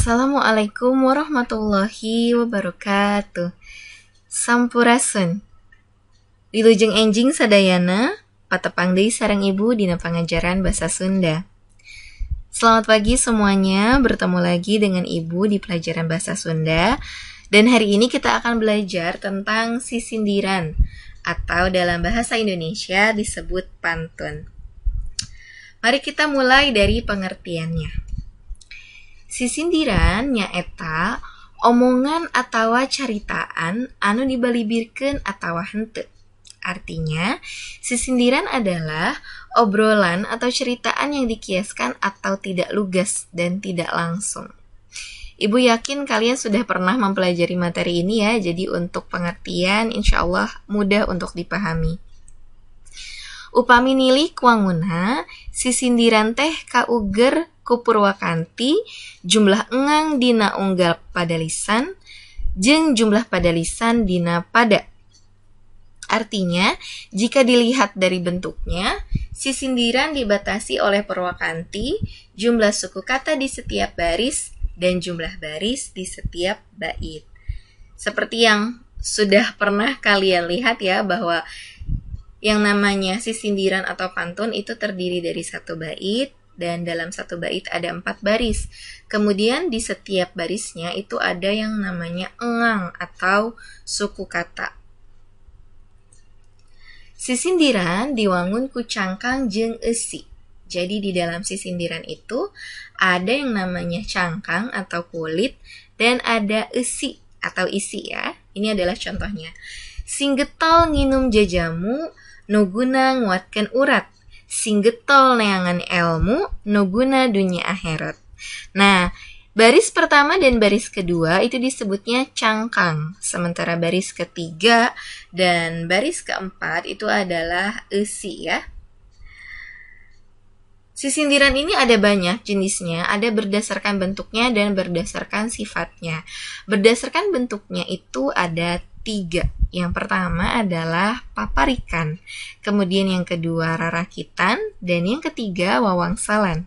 Assalamualaikum warahmatullahi wabarakatuh. Sampurasun. Wilujeng enjing sadayana, patepang deui sareng ibu dina pangajaran bahasa Sunda. Selamat pagi semuanya, bertemu lagi dengan ibu di pelajaran bahasa Sunda. Dan hari ini kita akan belajar tentang sisindiran atau dalam bahasa Indonesia disebut pantun. Mari kita mulai dari pengertiannya. Sisindiran nyaeta omongan atawa caritaan anu dibalibirkeun atawa henteu. Artinya, sisindiran adalah obrolan atau ceritaan yang dikiaskan atau tidak lugas dan tidak langsung. Ibu yakin kalian sudah pernah mempelajari materi ini ya, jadi untuk pengertian insya Allah mudah untuk dipahami. Upami nilih kuanguna, sisindiran teh kauger ku Purwakanti, jumlah engang dina unggal padalisan, jeung jumlah padalisan dina pada. Artinya, jika dilihat dari bentuknya, sisindiran dibatasi oleh Purwakanti, jumlah suku kata di setiap baris, dan jumlah baris di setiap bait. Seperti yang sudah pernah kalian lihat ya, bahwa yang namanya sisindiran atau pantun itu terdiri dari satu bait, dan dalam satu bait ada 4 baris. Kemudian di setiap barisnya itu ada yang namanya engang atau suku kata. Sisindiran diwangun ku cangkang jeung eusi. Jadi di dalam sisindiran itu ada yang namanya cangkang atau kulit dan ada eusi atau isi ya. Ini adalah contohnya. Sing getol nginum jajamu, nuguna nguatkeun urat. Sing getol neangan ilmu, nuguna dunya akhirat. Nah, baris pertama dan baris kedua itu disebutnya cangkang. Sementara baris ketiga dan baris keempat itu adalah eusi ya. Sisindiran ini ada banyak jenisnya, ada berdasarkan bentuknya dan berdasarkan sifatnya. Berdasarkan bentuknya itu ada 3. Yang pertama adalah paparikan, kemudian yang kedua rarakitan, dan yang ketiga wawangsalan.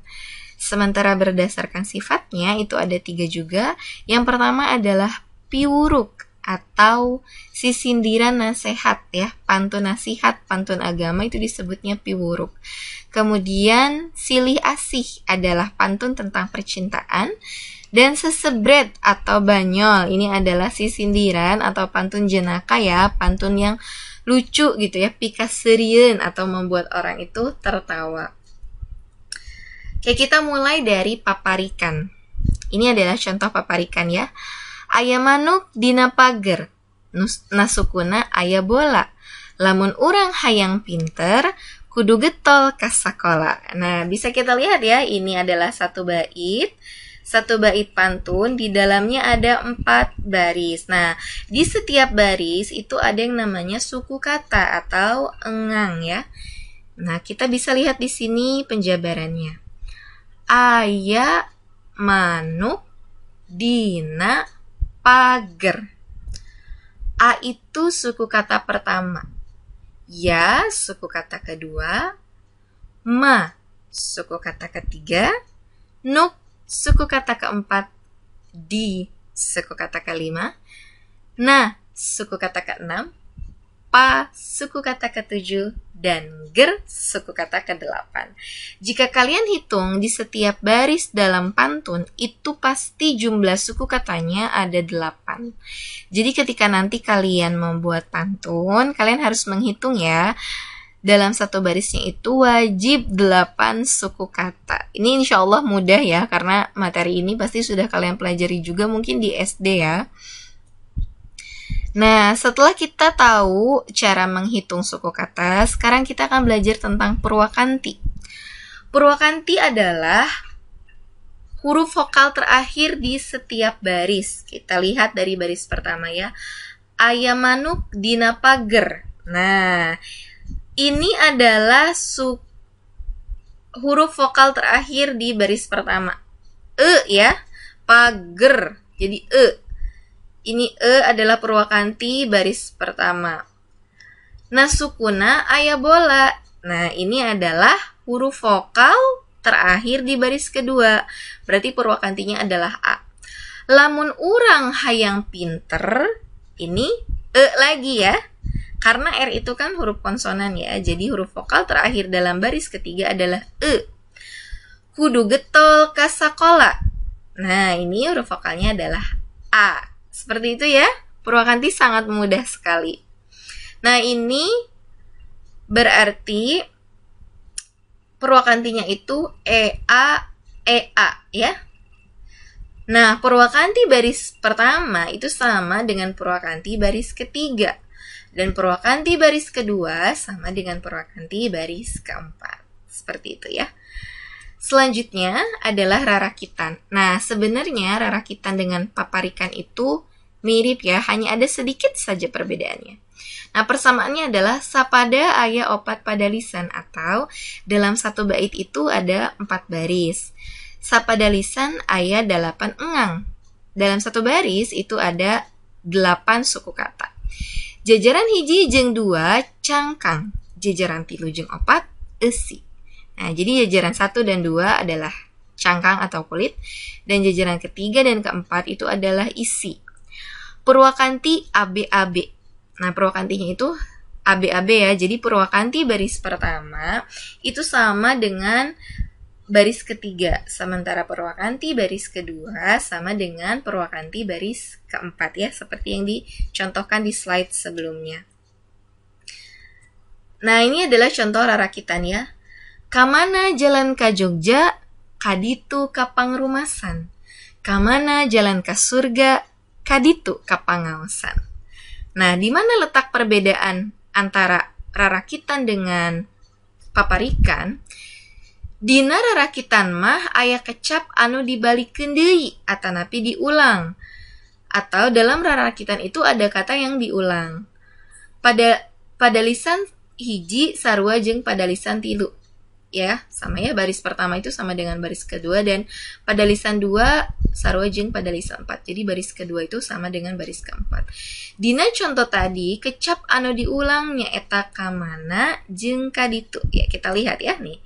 Sementara berdasarkan sifatnya itu ada 3 juga. Yang pertama adalah piwuruk atau sisindiran nasihat ya, pantun nasihat, pantun agama itu disebutnya piwuruk. Kemudian silih asih adalah pantun tentang percintaan. Dan sesebret atau banyol, ini adalah sisindiran atau pantun jenaka ya, pantun yang lucu gitu ya, pikasirieun atau membuat orang itu tertawa. Oke, kita mulai dari paparikan. Ini adalah contoh paparikan ya. Aya manuk dina pager, nasukuna aya bola. Lamun urang hayang pinter, kudu getol ka sakola. Nah, bisa kita lihat ya, ini adalah satu bait pantun, di dalamnya ada 4 baris. Nah, di setiap baris itu ada yang namanya suku kata atau engang ya. Nah, kita bisa lihat di sini penjabarannya. Aya manuk dina pager. A itu suku kata pertama. Ya, suku kata kedua. Ma, suku kata ketiga. Nuk, suku kata keempat. Di, suku kata kelima. Na, suku kata keenam. Pa, suku kata ketujuh. Dan ger, suku kata ke-8. Jika kalian hitung di setiap baris dalam pantun, itu pasti jumlah suku katanya ada 8. Jadi ketika nanti kalian membuat pantun, kalian harus menghitung ya. Dalam satu barisnya itu wajib 8 suku kata. Ini insya Allah mudah ya, karena materi ini pasti sudah kalian pelajari juga mungkin di SD ya. Nah, setelah kita tahu cara menghitung suku kata, sekarang kita akan belajar tentang Purwakanti. Purwakanti adalah huruf vokal terakhir di setiap baris. Kita lihat dari baris pertama ya. Aya manuk dina pager. Nah, ini adalah huruf vokal terakhir di baris pertama. Ya, pager. Jadi Ini adalah Purwakanti baris pertama. Nasukuna aya bola. Nah, ini adalah huruf vokal terakhir di baris kedua. Berarti Purwakantinya adalah A. Lamun urang hayang pinter, ini lagi ya. Karena R itu kan huruf konsonan ya, jadi huruf vokal terakhir dalam baris ketiga adalah Kudu getol ka sakola. Nah, ini huruf vokalnya adalah A. Seperti itu ya. Purwakanti sangat mudah sekali. Nah, ini berarti Purwakantinya itu EA ya. Nah, Purwakanti baris pertama itu sama dengan Purwakanti baris ketiga. Dan Purwakanti baris kedua sama dengan Purwakanti baris keempat. Seperti itu ya. Selanjutnya adalah rarakitan. Nah, sebenarnya rarakitan dengan paparikan itu mirip ya, hanya ada sedikit saja perbedaannya. Nah, persamaannya adalah sapada aya opat pada lisan, atau dalam satu bait itu ada 4 baris. Sapada lisan aya 8 engang. Dalam satu baris itu ada 8 suku kata. Jajaran hiji jeung 2 cangkang. Jajaran 3 jeung 4 esi. Nah, jadi jajaran 1 dan 2 adalah cangkang atau kulit, dan jajaran ketiga dan keempat itu adalah isi. Purwakanti ABAB. Nah, Purwakantinya itu ABAB ya. Jadi Purwakanti baris pertama itu sama dengan baris ketiga, sementara Purwakanti baris kedua sama dengan Purwakanti baris keempat ya, seperti yang dicontohkan di slide sebelumnya. Nah, ini adalah contoh rarakitan ya. Kamana jalan ka Jogja, kaditu ka pangrumasan. Kamana jalan ka surga, kaditu ka pangaosan. Nah, di mana letak perbedaan antara rarakitan dengan paparikan? Dina rarakitan mah aya kecap anu dibalikeun deui atanapi diulang. Atau dalam rarakitan itu ada kata yang diulang. Pada lisan hiji sarua jeung pada lisan tilu. Ya, sama ya, baris pertama itu sama dengan baris kedua, dan pada lisan 2 sarua jeung pada lisan 4. Jadi baris kedua itu sama dengan baris keempat. Dina contoh tadi, kecap anu diulang nyaeta kamana jeung kaditu. Ya, kita lihat ya nih.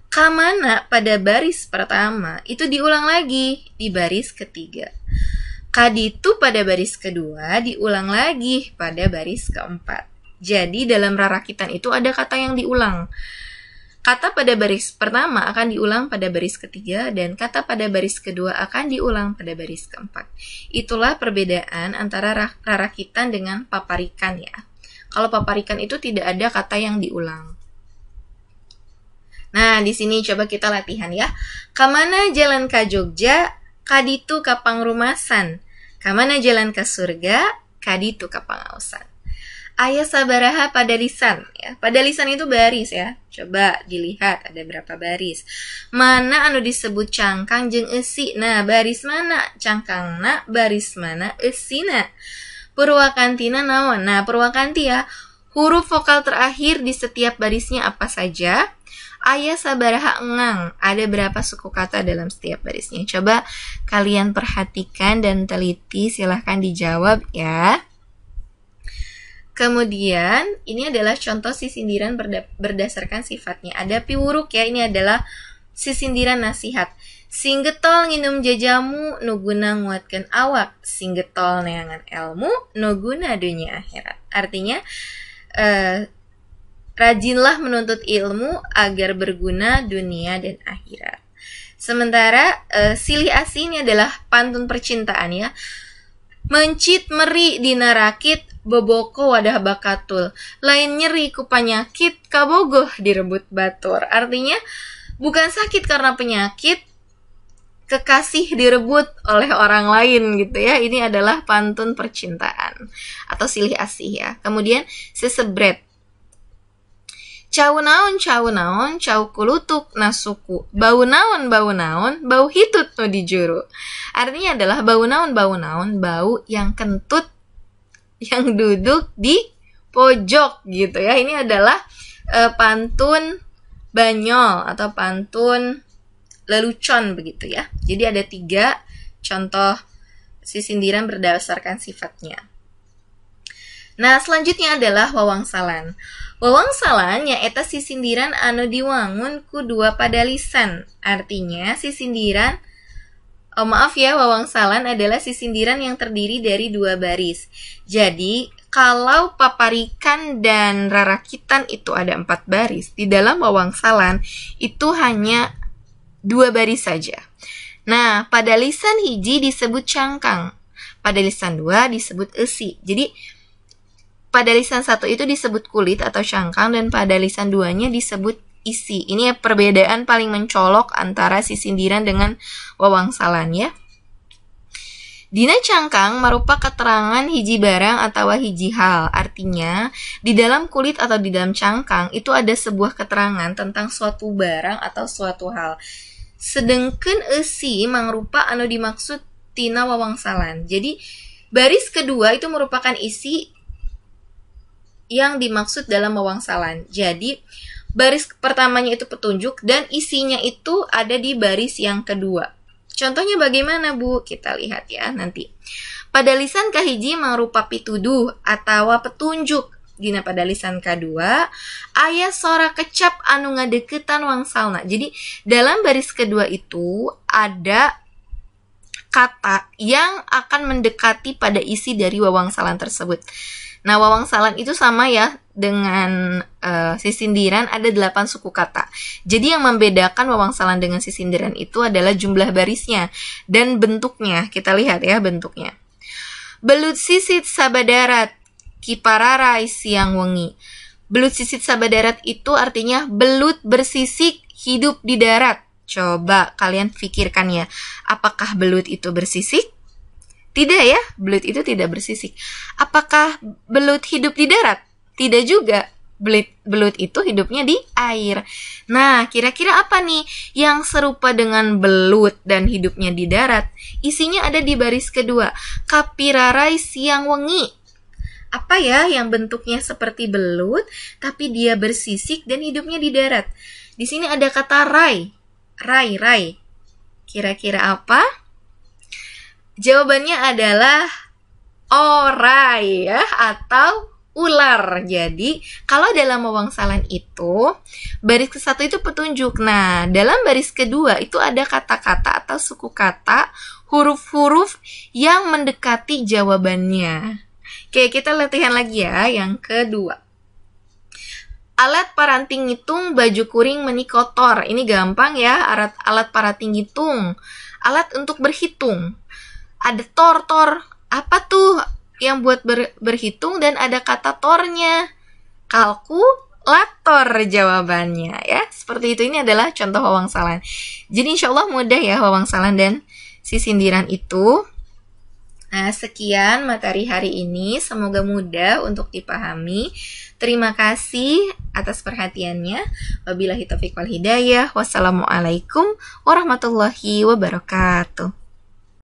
Kamana pada baris pertama itu diulang lagi di baris ketiga. Kaditu pada baris kedua diulang lagi pada baris keempat. Jadi dalam rarakitan itu ada kata yang diulang. Kata pada baris pertama akan diulang pada baris ketiga, dan kata pada baris kedua akan diulang pada baris keempat. Itulah perbedaan antara rarakitan dengan paparikan ya. Kalau paparikan itu tidak ada kata yang diulang. Nah, di sini coba kita latihan ya. Kamana jalan ka Jogja, kaditu ka pangrumasan. Kamana jalan ka surga, kaditu ka pangaosan. Aya sabaraha pada lisan ya. Pada lisan itu baris ya. Coba dilihat ada berapa baris. Mana anu disebut cangkang jeung esi. Nah, baris mana cangkangna, baris mana esina. Purwakantina naon? Nah, Purwakanti ya. Huruf vokal terakhir di setiap barisnya apa saja? Aya sabaraha engang. Ada berapa suku kata dalam setiap barisnya? Coba kalian perhatikan dan teliti, silahkan dijawab ya. Kemudian, ini adalah contoh sisindiran berdasarkan sifatnya. Ada piwuruk ya, ini adalah sisindiran nasihat. Sing getol nginum jajamu, nuguna nguatkeun awak. Sing getol neangan ilmu, nuguna dunia akhirat. Artinya, rajinlah menuntut ilmu agar berguna dunia dan akhirat. Sementara silih asih ini adalah pantun percintaan ya. Mencit meri dina rakit, boboko wadah bakatul. Lain nyeri ku panyakit, kabogoh direbut batur. Artinya bukan sakit karena penyakit, kekasih direbut oleh orang lain gitu ya. Ini adalah pantun percintaan atau silih asih ya. Kemudian sesebret. Cau naon, cau kulutuk nasuku. Bau naon, bau hitut no dijuru. Artinya adalah bau naon, bau yang kentut, yang duduk di pojok gitu ya. Ini adalah pantun banyol atau pantun lelucon begitu ya. Jadi ada 3 contoh sisindiran berdasarkan sifatnya. Nah, selanjutnya adalah wawangsalan. Wawangsalan nyaeta sisindiran anu diwangun ku 2 pada lisan. Artinya sisindiran Oh maaf ya, wawangsalan adalah sisindiran yang terdiri dari 2 baris. Jadi kalau paparikan dan rarakitan itu ada 4 baris, di dalam wawangsalan itu hanya 2 baris saja. Nah, pada lisan hiji disebut cangkang, pada lisan 2 disebut esi. Jadi pada lisan 1 itu disebut kulit atau cangkang, dan pada lisan 2-nya disebut isi. Ini perbedaan paling mencolok antara sisindiran dengan wawangsalan ya. Dina cangkang merupakan keterangan hiji barang atau hiji hal. Artinya, di dalam kulit atau di dalam cangkang itu ada sebuah keterangan tentang suatu barang atau suatu hal. Sedangkan esi mangrupa anu dimaksud tina wawangsalan. Jadi, baris kedua itu merupakan isi yang dimaksud dalam wawangsalan. Jadi, baris pertamanya itu petunjuk dan isinya itu ada di baris yang kedua. Contohnya bagaimana, Bu? Kita lihat ya nanti. Pada lisan kahiji mangrupa pituduh atau petunjuk. Dina pada lisan kedua aya sora kecap anu ngadeukeutan wangsalna. Jadi dalam baris kedua itu ada kata yang akan mendekati pada isi dari wawangsalan tersebut. Nah, wawangsalan itu sama ya dengan sisindiran, ada 8 suku kata. Jadi yang membedakan wawangsalan dengan sisindiran itu adalah jumlah barisnya dan bentuknya. Kita lihat ya bentuknya. Belut sisit sabadarat, kipararai siang wengi. Belut sisit sabadarat itu artinya belut bersisik hidup di darat. Coba kalian pikirkan ya, apakah belut itu bersisik? Tidak ya, belut itu tidak bersisik. Apakah belut hidup di darat? Tidak juga. Belut itu hidupnya di air. Nah, kira-kira apa nih yang serupa dengan belut dan hidupnya di darat? Isinya ada di baris kedua. Kapirarai siang wengi. Apa ya yang bentuknya seperti belut, tapi dia bersisik dan hidupnya di darat? Di sini ada kata rai. Rai. Kira-kira apa? Jawabannya adalah orai ya, atau ular. Jadi, kalau dalam wawangsalan itu, baris ke-1 itu petunjuk. Nah, dalam baris kedua itu ada kata-kata atau suku kata, huruf-huruf yang mendekati jawabannya. Oke, kita latihan lagi ya, yang kedua. Alat paranting ngitung baju kuring meni kotor. Ini gampang ya, alat paranting ngitung. Alat untuk berhitung. Ada tor. Apa tuh yang buat berhitung dan ada kata tornya? Kalkulator jawabannya ya. Seperti itu, ini adalah contoh wawangsalan. Jadi insya Allah mudah ya wawangsalan dan sisindiran itu. Nah, sekian materi hari ini. Semoga mudah untuk dipahami. Terima kasih atas perhatiannya. Wabillahi taufiq wal hidayah. Wassalamualaikum warahmatullahi wabarakatuh.